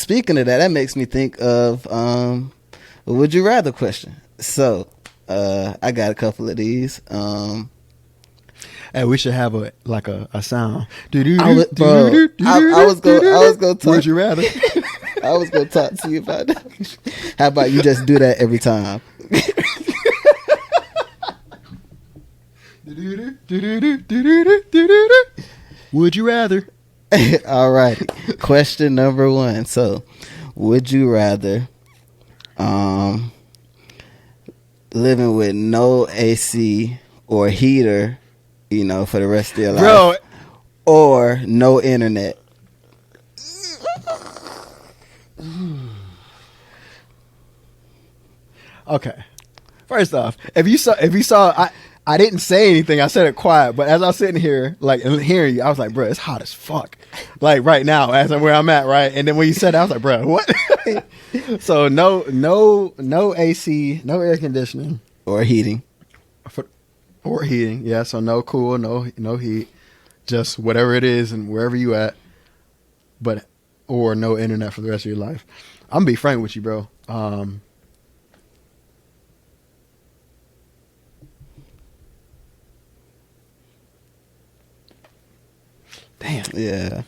speaking of that, that makes me think of a would you rather question. So I got a couple of these. Hey, we should have a sound. I was gonna talk. Would you rather? I was gonna talk to you about that. How about you just do that every time? Would you rather? All right. Question number 1. So, would you rather living with no AC or heater, you know, for the rest of your life, bro, or no internet? Okay. First off, if you saw, I didn't say anything. I said it quiet, but as I was sitting here, like, and hearing you, I was like, bro, it's hot as fuck. Like right now, as I'm where I'm at, right? And then when you said that, I was like, bro, what? So no AC, no air conditioning. Or heating. Or heating, yeah. So no cool, no heat. Just whatever it is and wherever you at. But, or no internet for the rest of your life. I'm gonna be frank with you, bro. Damn. Yeah.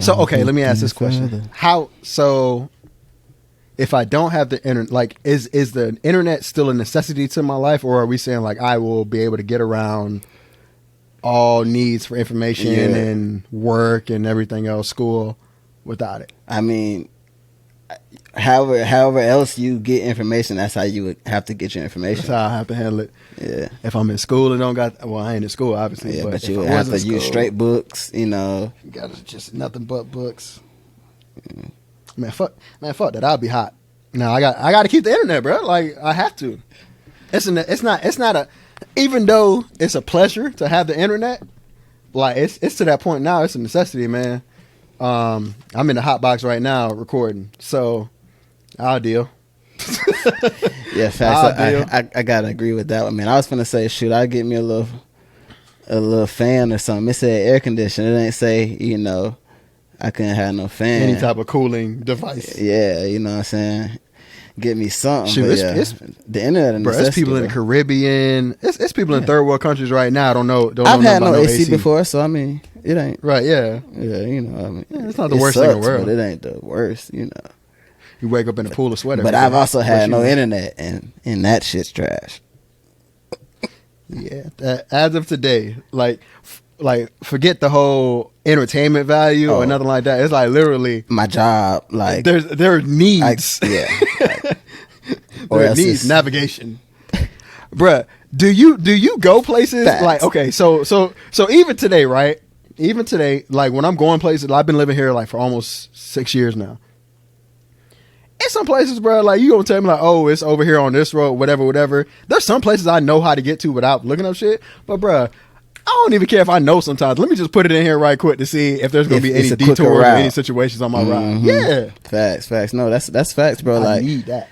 So, okay, let me ask this question. So if I don't have the internet, like, is the internet still a necessity to my life, or are we saying, like, I will be able to get around all needs for information and work and everything else, school, without it? I mean, however else you get information, that's how you would have to get your information. That's how I have to handle it. Yeah. If I'm in school and don't got, well, I ain't in school, obviously. Yeah, but you would have to use straight books, you know. You got just nothing but books. Man, fuck that. I'll be hot. No, I got to keep the internet, bro. Like, I have to. It's not a, even though it's a pleasure to have the internet, like, it's to that point now. It's a necessity, man. I'm in the hot box right now recording, so I'll deal. Yeah, facts. I gotta agree with that one, man. I was gonna say, shoot, I'll get me a little fan or something. It said air conditioner. It ain't say, you know, I couldn't have no fan. Any type of cooling device. Yeah, you know what I'm saying. Get me something. Shoot, it's the internet. Bro, it's people in the Caribbean. It's people in third world countries right now. I've had no AC before, so I mean, it ain't right. Yeah, you know. I mean, it's not the worst thing in the world. But it ain't the worst, you know. You wake up in a pool of sweat. But I've also had no internet, and that shit's trash. Yeah, as of today, like forget the whole entertainment value or nothing like that. It's like literally my job. Like there are needs. Or there needs navigation. Bruh, do you go places? Facts. Like, okay, so even today, right? Even today, like when I'm going places, I've been living here like for almost 6 years now. In some places, bro, like you gonna tell me like, oh, it's over here on this road, whatever. There's some places I know how to get to without looking up shit. But, bro, I don't even care if I know sometimes. Let me just put it in here right quick to see if there's gonna be any detours or any situations on my ride. Yeah, facts. No, that's facts, bro. I need that.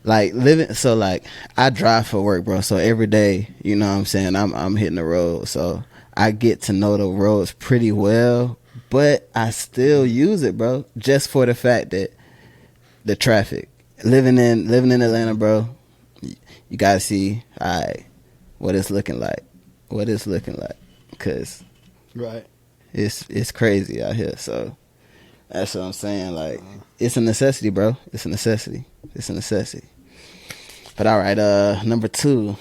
Like living, so like I drive for work, bro. So every day, you know what I'm saying, I'm hitting the road. So I get to know the roads pretty well, but I still use it, bro, just for the fact that the traffic. Living in Atlanta, bro, you gotta see, all right, what it's looking like. Cause right, it's crazy out here. So that's what I'm saying. Like, it's a necessity, bro. It's a necessity. But all right, number 2.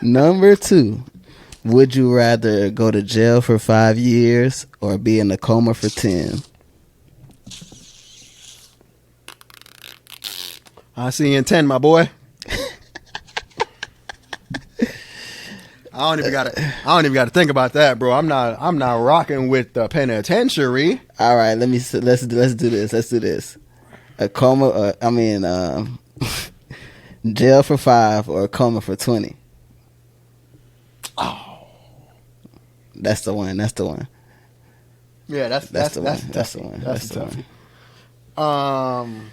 Number 2. Would you rather go to jail for 5 years or be in a coma for 10? I see you in 10, my boy. I don't even gotta think about that, bro. I'm not rocking with the penitentiary. All right, let's do this. A coma, jail for 5 or a coma for 20. Oh. That's the one. Yeah, that's the one. That's the toughie. That's the one.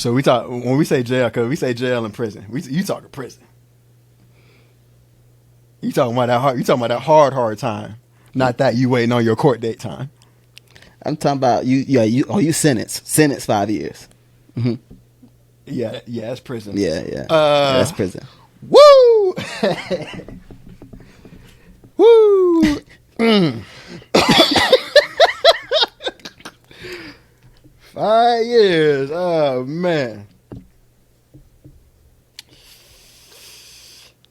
So we talk when we say jail, cause we say jail and prison. You talking prison? You talking about that hard? You talking about that hard time? Not that you waiting on your court date time. I'm talking about you. Yeah, you sentenced 5 years. Mm-hmm. Yeah, that's prison. Yeah, that's prison. Woo! Woo! 5 years. Oh man.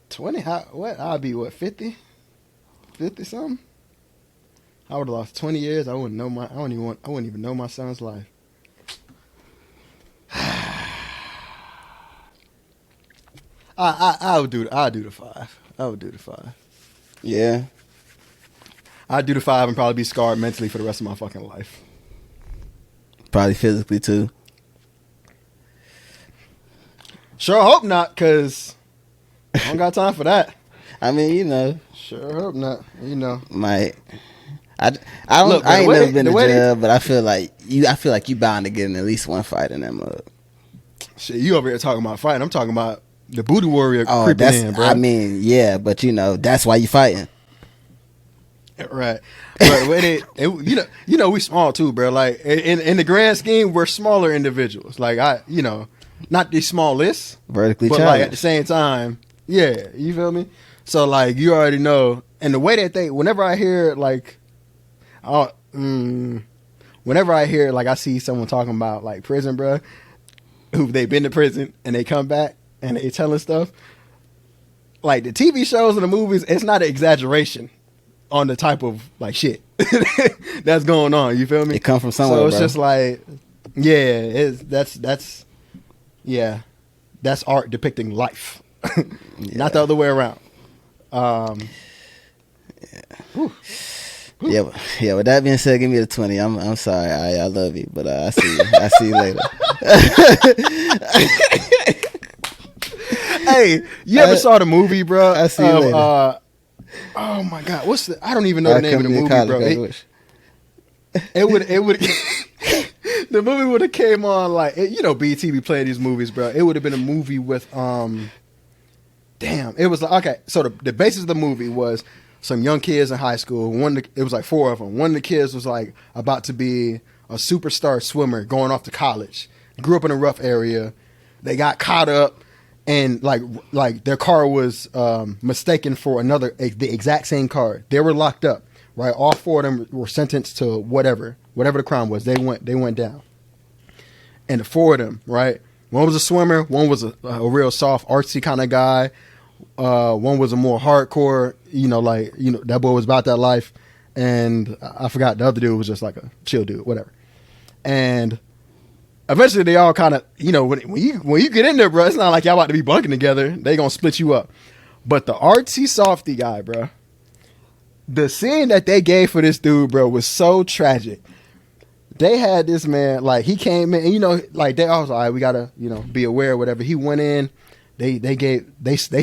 20. What? I'll be what? 50? 50 something. I would have lost 20 years. I wouldn't even know my son's life. I'll do the 5. I would do the 5. Yeah. I'd do the 5 and probably be scarred mentally for the rest of my fucking life. Probably physically too. Sure hope not, cause I don't got time for that. I mean, you know. Sure hope not. You know. Might. I ain't never been to jail, but I feel like you bound to get in at least one fight in that mug. Shit, you over here talking about fighting. I'm talking about the Voodoo Warrior creeping in, bro. I mean, yeah, but you know, that's why you fighting. Right. But you know, we small too, bro. Like in the grand scheme, we're smaller individuals. Like not the smallest, vertically but challenged. like at the same time, yeah, you feel me? So like you already know, and the way that whenever I hear like, whenever I hear like I see someone talking about like prison, bro, who they've been to prison and they come back and they telling stuff, like the TV shows and the movies, it's not an exaggeration on the type of like shit that's going on. You feel me? It come from somewhere. So it's bro. just like, yeah, that's art depicting life, not the other way around. Yeah, with that being said, give me the 20. I'm sorry. I love you, but I see you. I see you later. Hey, you ever saw the movie, bro? I see you later. Oh my God, I don't even know the name of the movie, bro. It would the movie would have came on like BT be playing these movies, bro. It would have been a movie with it was like, okay, so the basis of the movie was some young kids in high school. It was like 4 of them. One of the kids was like about to be a superstar swimmer going off to college. Grew up in a rough area. They got caught up and like their car was mistaken for the exact same car. They were locked up, right? All 4 of them were sentenced to whatever the crime was. They went down. And the 4 of them, right? One was a swimmer. One was a real soft, artsy kind of guy. One was a more hardcore, that boy was about that life. And I forgot the other dude was just like a chill dude, whatever. And eventually they all kind of, when you get in there, bro, it's not like y'all about to be bunking together. They gonna split you up. But the artsy softy guy, bro, the scene that they gave for this dude, bro, was so tragic. They had this man, like he came in, and they all was like, all right, we gotta, be aware or whatever. He went in, they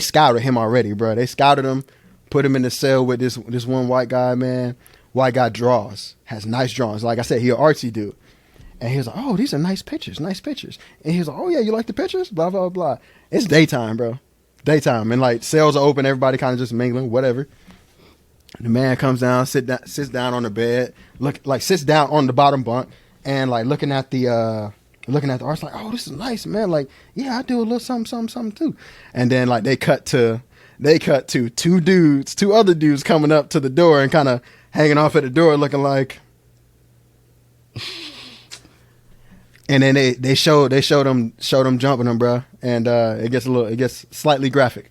scouted him already, bro. They scouted him, put him in the cell with this one white guy, man. White guy has nice drawings. Like I said, he an artsy dude. And he was like, oh, these are nice pictures. And he was like, oh yeah, you like the pictures? Blah, blah, blah. It's daytime, bro. Daytime. And like cells are open, everybody kind of just mingling, whatever. The man comes down, sits down on the bed, sits down on the bottom bunk, and like looking at the arts, like, oh, this is nice, man. Like, yeah, I do a little something too. And then like they cut to 2 other dudes coming up to the door and kind of hanging off at the door, looking like. And then they showed them jumping them, bro. And it gets slightly graphic.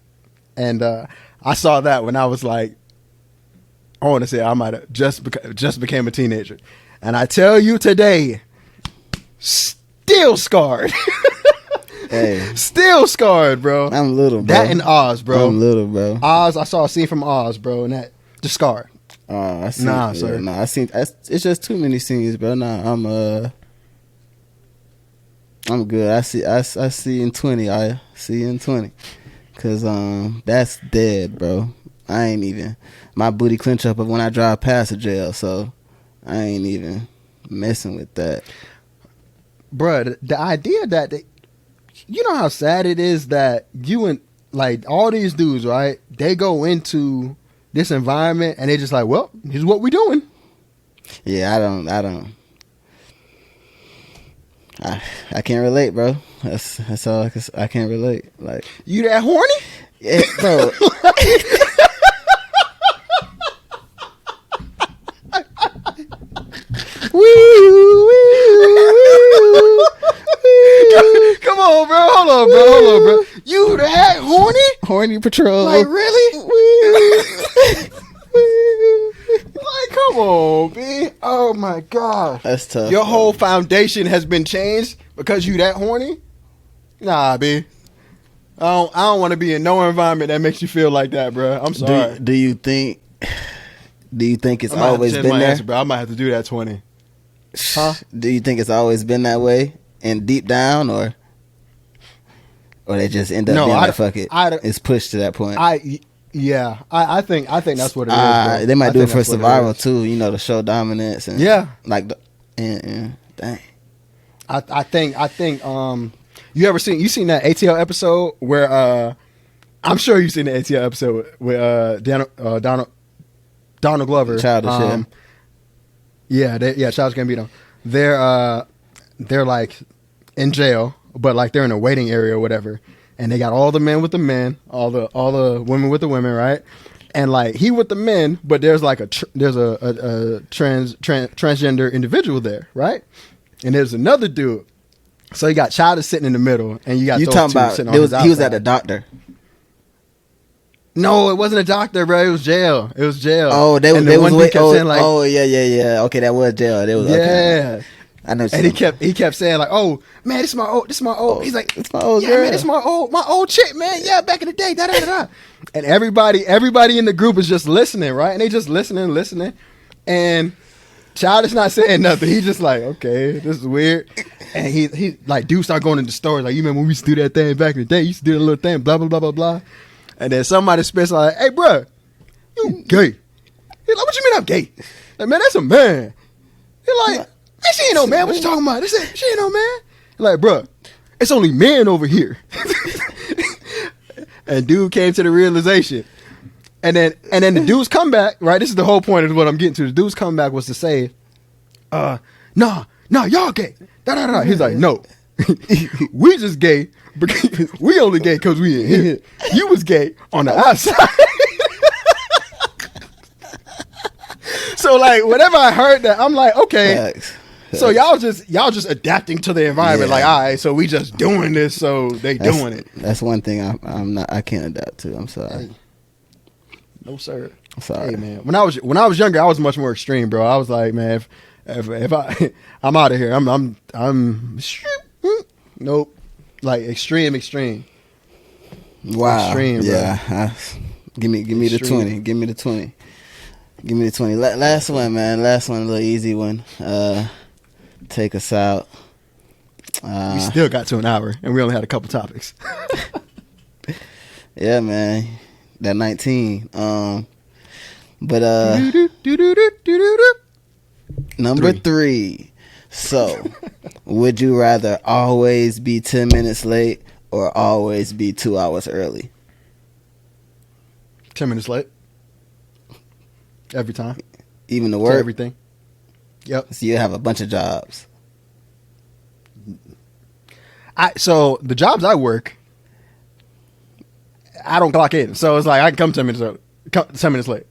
And I saw that when I was like, I want to say I might have just became a teenager. And I tell you today, still scarred. Hey, still scarred, bro. I'm little, bro. That and Oz, bro. I'm little, bro. Oz, I saw a scene from Oz, bro, and that just scarred. I see. Nah, sir. Nah, I seen. It's just too many scenes, bro. Nah, I'm good. I see in 20. I see in 20. Cause that's dead, bro. I ain't even my booty clench up when I drive past a jail, so I ain't even messing with that. Bruh, the idea that you know how sad it is that you and like all these dudes, right? They go into this environment and they just like, well, here's what we doing. Yeah, I can't relate, bro. That's all I can't relate. Like, You that horny? yeah, bro. Come on, bro. Hold on, bro. You that horny? Horny patrol. Like really? Like, come on, B. Oh my god. That's tough. Your bro. whole foundation has been changed because you that horny? Nah, B. I don't want to be in no environment that makes you feel like that, bro. I'm sorry. Do you think it's I might have to always change been my there? answer, bro. I might have to do that 20. Huh? Do you think it's always been that way and deep down, or they just end up being like, fuck it, it's pushed to that point? I think that's what it is. Bro. They might I do it think for that's what survival is. too, to show dominance and like dang. I think you seen that ATL episode where I'm sure you've seen the ATL episode with Donald Glover. Childish, Childish Gambino. They're like in jail, but like they're in a waiting area or whatever, and they got all the men with the men, all the women with the women, right? And like he with the men, but there's like a transgender individual there, right? And there's another dude. So you got Childish sitting in the middle, and you got those talking two about sitting on he his was at outside. a doctor. No, it wasn't a doctor, bro. It was jail. Oh, they and was one dude wait. kept saying, like, Yeah. Okay, that was jail. They was yeah. okay. I know. And he kept saying like, "Oh man, this is my old." He's like, "It's my old yeah, girl. man, this is my old chick, man. Yeah, back in the day, da da da." And everybody in the group is just listening, right? And they just listening, and Childish not saying nothing. He's just like, "Okay, this is weird." And he like, dude, start going into stories like, "You remember when we used to do that thing back in the day? You used to do that little thing, blah blah blah blah blah." And then somebody spits like, "Hey, bro, you gay?" He's like, "What you mean I'm gay?" Like, man, that's a man. He's like, "Man, she ain't no man. What you talking about? She ain't no man." He's like, "Bro, it's only men over here." And dude came to the realization. And then the dude's comeback, right? This is the whole point of what I'm getting to. The dude's comeback was to say, nah, y'all gay. Da da da. He's like, "No. We just gay because we only gay because we in here. You was gay on the outside." So like whenever I heard that, I'm like, okay. Facts. So y'all just adapting to the environment. Yeah. Like, all right, so we just doing this, so they doing it. That's one thing I can't adapt to. I'm sorry. Hey. No sir. I'm sorry. Hey man, when I was younger, I was much more extreme, bro. I was like, man, if I I'm out of here. I'm nope. Like extreme. Wow. Extreme, bro. Yeah. Give me the Extreme. 20. Give me the 20. Give me the 20. Last one, man. Last one, a little easy one. Take us out. We still got to an hour, and we only had a couple topics. Yeah, man. That 19. But number 3. So, would you rather always be 10 minutes late or always be 2 hours early? 10 minutes late. Every time. Even to To work? everything. Yep. So you have a bunch of jobs. So the jobs I work, I don't clock in. So it's like I can come 10 minutes early, 10 minutes late.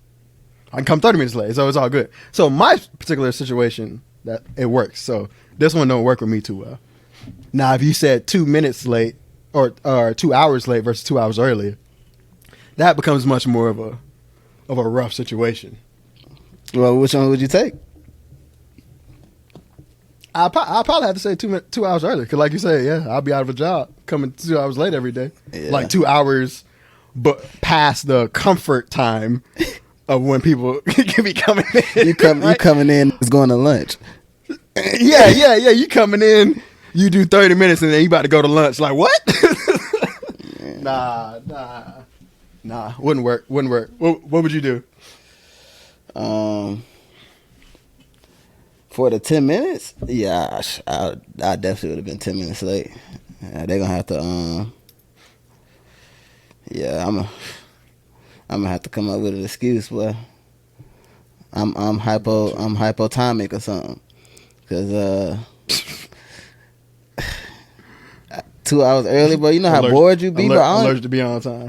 I can come 30 minutes late. So it's all good. So my particular situation, that it works. So this one don't work with me too well. Now, if you said 2 minutes late or 2 hours late versus 2 hours early, that becomes much more of a rough situation. Well, which one would you take? I'll probably have to say 2 hours early because, like you said, yeah, I'll be out of a job coming 2 hours late every day. Yeah. Like 2 hours, but past the comfort time of when people can be coming in. You coming in, it's going to lunch. Yeah. You coming in, you do 30 minutes, and then you about to go to lunch. Like what? Nah. Wouldn't work. What would you do? For the 10 minutes, yeah, I definitely would have been 10 minutes late. Yeah, they gonna have to. Yeah, I'm gonna have to come up with an excuse, boy. I'm hypotonic or something. Cause 2 hours early, bro. You know how bored you be, bro. Allergic to be on time.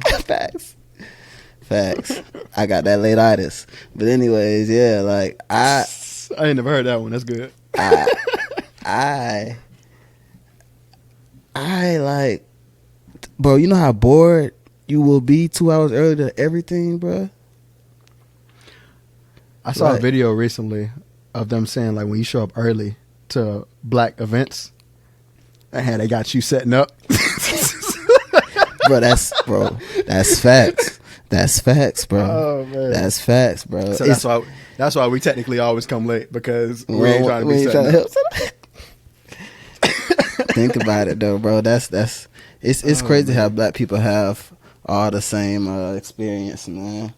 Facts. I got that late-itis. But anyways, yeah, like I ain't never heard that one. That's good. I like, bro. You know how bored you will be 2 hours early to everything, bro. I saw a video recently of them saying like when you show up early to black events, they got you setting up. That's facts. That's facts, bro. Oh man, that's facts, bro. So that's why we technically always come late because we ain't trying to be setting up. Think about it though, bro. It's crazy how black people have all the same experience, man.